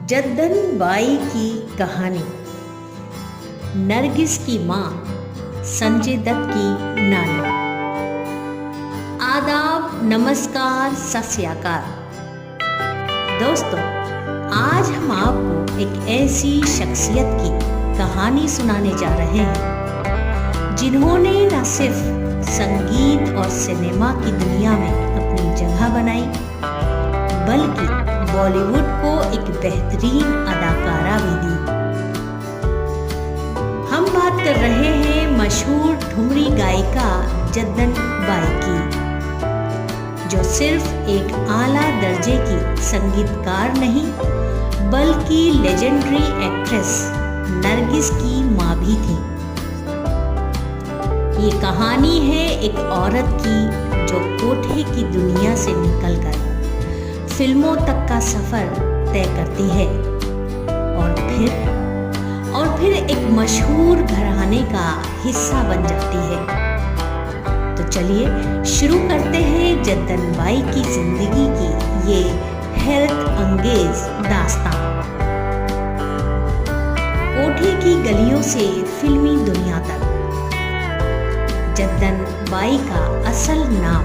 Jaddan by की कहानी। नरगिस की माँ संजय दत्त की नानी। आदाब, नमस्कार, सत श्री अकाल। दोस्तों, आज हम आपको एक ऐसी शख्सियत की कहानी सुनाने जा रहे हैं जिन्होंने न सिर्फ संगीत और सिनेमा की दुनिया में अपनी जगह बनाई, बल्कि बॉलीवुड को एक बेहतरीन अदाकारा भी दी। हम बात कर रहे हैं मशहूर ठुमरी गायिका जद्दन बाई की, जो सिर्फ एक आला दर्जे की संगीतकार नहीं, बल्कि लेजेंडरी एक्ट्रेस नरगिस की माँ भी थी। ये कहानी है एक औरत की जो कोठे की दुनिया से निकलकर फिल्मों तक का सफर तय करती है और फिर एक मशहूर घराने का हिस्सा बन जाती है। तो चलिए शुरू करते हैं जद्दन बाई की जिंदगी की ये हैरत अंगेज दास्तान। कोठे की गलियों से फिल्मी दुनिया तक। जद्दन बाई का असल नाम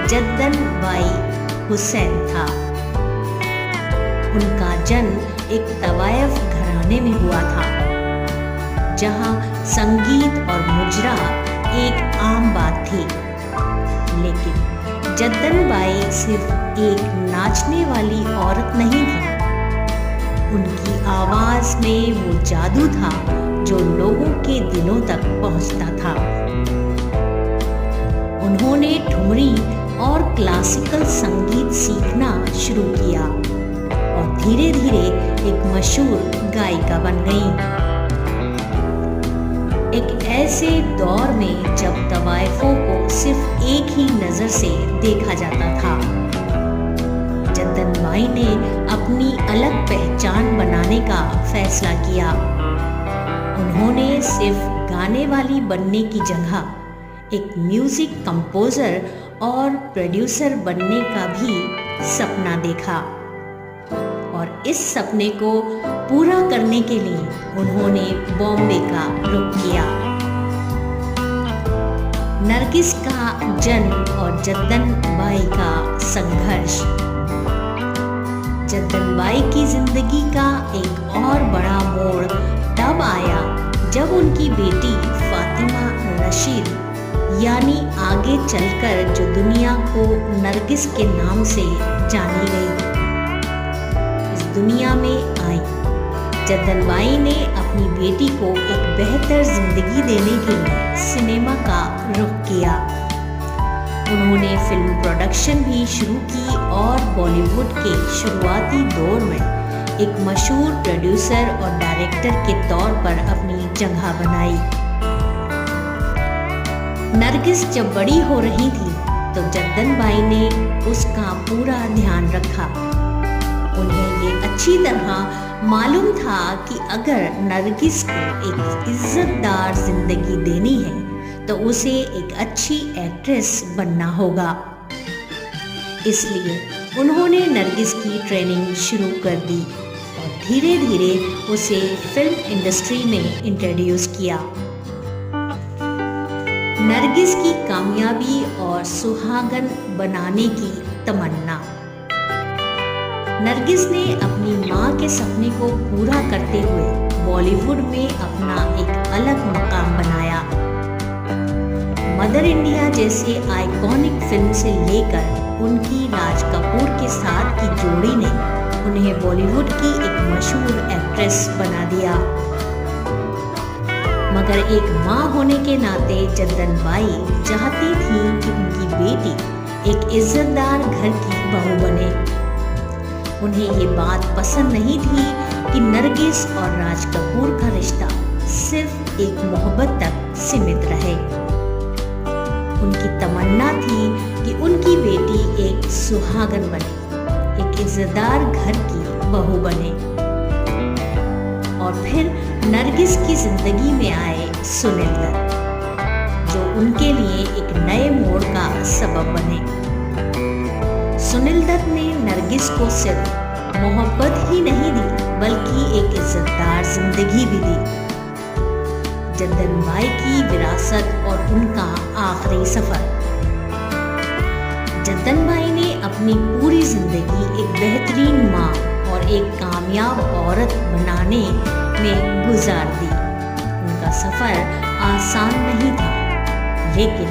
जद्दन बाई हुसैन था। उनका जन्म एक तवायफ घराने में हुआ था, जहां संगीत और मुजरा एक आम बात थी। लेकिन जद्दन बाई सिर्फ एक नाचने वाली औरत नहीं थी। उनकी आवाज में वो जादू था जो लोगों के दिलों तक पहुंचता था। उन्होंने ठुमरी और क्लासिकल संगीत सीखना शुरू किया और धीरे धीरे एक मशहूर गायिका बन गई। एक ऐसे दौर में जब तवायफों को सिर्फ एक ही नजर से देखा जाता था, जद्दन बाई ने अपनी अलग पहचान बनाने का फैसला किया। उन्होंने सिर्फ गाने वाली बनने की जगह एक म्यूजिक कंपोजर और प्रोड्यूसर बनने का भी सपना देखा, और इस सपने को पूरा करने के लिए उन्होंने बॉम्बे का रुख किया। नरगिस का जन्म और जद्दन बाई का संघर्ष। जद्दन बाई की जिंदगी का एक और बड़ा मोड़ तब आया जब उनकी बेटी फातिमा रशीद, यानी आगे चलकर जो दुनिया को नरगिस के नाम से जानी गई, इस दुनिया में आई। जद्दन बाई ने अपनी बेटी को एक बेहतर जिंदगी देने के लिए सिनेमा का रुख किया। उन्होंने फिल्म प्रोडक्शन भी शुरू की और बॉलीवुड के शुरुआती दौर में एक मशहूर प्रोड्यूसर और डायरेक्टर के तौर पर अपनी जगह बनाई। नरगिस जब बड़ी हो रही थी तो जद्दन बाई ने उसका पूरा ध्यान रखा। उन्हें ये अच्छी तरह मालूम था कि अगर नरगिस को एक इज्जतदार जिंदगी देनी है तो उसे एक अच्छी एक्ट्रेस बनना होगा। इसलिए उन्होंने नरगिस की ट्रेनिंग शुरू कर दी और धीरे धीरे उसे फिल्म इंडस्ट्री में इंट्रोड्यूस किया। नरगिस की कामयाबी और सुहागन बनाने की तमन्ना। नरगिस ने अपनी मां के सपने को पूरा करते हुए बॉलीवुड में अपना एक अलग मकाम बनाया। मदर इंडिया जैसे आइकॉनिक फिल्म से लेकर उनकी राज कपूर के साथ की जोड़ी ने उन्हें बॉलीवुड की एक मशहूर एक्ट्रेस बना दिया। मगर एक माँ होने के नाते जद्दन बाई चाहती थी कि उनकी बेटी एक इज्जतदार घर की बहू बने। उन्हें ये बात पसंद नहीं थी कि नरगिस और राज कपूर का रिश्ता सिर्फ एक मोहब्बत तक सीमित रहे। उनकी तमन्ना थी कि उनकी बेटी एक सुहागन बने, एक इज्जतदार घर की बहू बने। और फिर नरगिस की जिंदगी में आए सुनील दत्त, जो उनके लिए एक नए मोड़ का सबब बने। सुनील दत्त ने नरगिस को सिर्फ मोहब्बत ही ही नहीं दी बल्कि एक इज्जतदार जिंदगी भी दी। जद्दन बाई की विरासत और उनका आखिरी सफर। जद्दन बाई ने अपनी पूरी जिंदगी एक बेहतरीन माँ और एक कामयाब औरत बनाने में गुजार दी। उनका सफर आसान नहीं था, लेकिन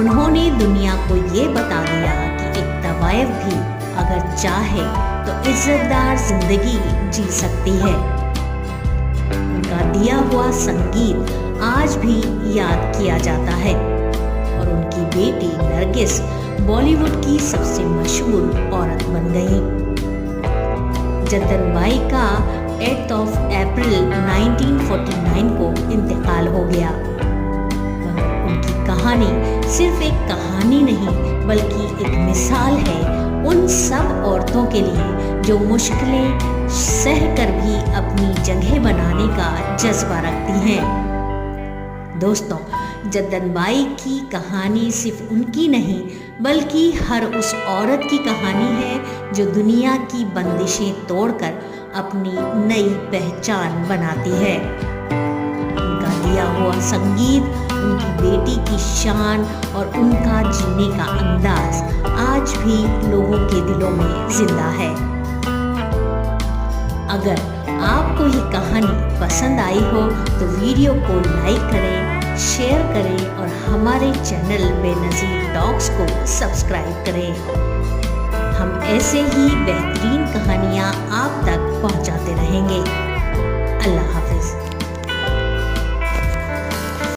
उन्होंने दुनिया को ये बता दिया कि एक तवायफ भी अगर चाहे तो इज्जतदार जिंदगी जी सकती है। उनका दिया हुआ संगीत आज भी याद किया जाता है और उनकी बेटी नरगिस बॉलीवुड की सबसे मशहूर औरत बन गई। जद्दन बाई का 8 अप्रैल 1949 को इंतकाल हो गया। मगर उनकी कहानी सिर्फ एक कहानी नहीं बल्कि एक मिसाल है उन सब औरतों के लिए जो मुश्किलें सहकर भी अपनी जगह बनाने का जज्बा रखती हैं। दोस्तों, जद्दन बाई की कहानी सिर्फ उनकी नहीं बल्कि हर उस औरत की कहानी है जो दुनिया की बंदिशें तोड़कर अपनी नई पहचान बनाती है। उनका दिया हुआ संगीत, उनकी बेटी की शान और उनका जीने का अंदाज आज भी लोगों के दिलों में जिंदा है। अगर आपको ये कहानी पसंद आई हो तो वीडियो को लाइक करें, शेयर करें और हमारे चैनल बेनज़ीर टॉक्स को सब्सक्राइब करें। हम ऐसे ही बेहतरीन कहानियाँ आप तक पहुँचाते रहेंगे। अल्लाह हाफिज़।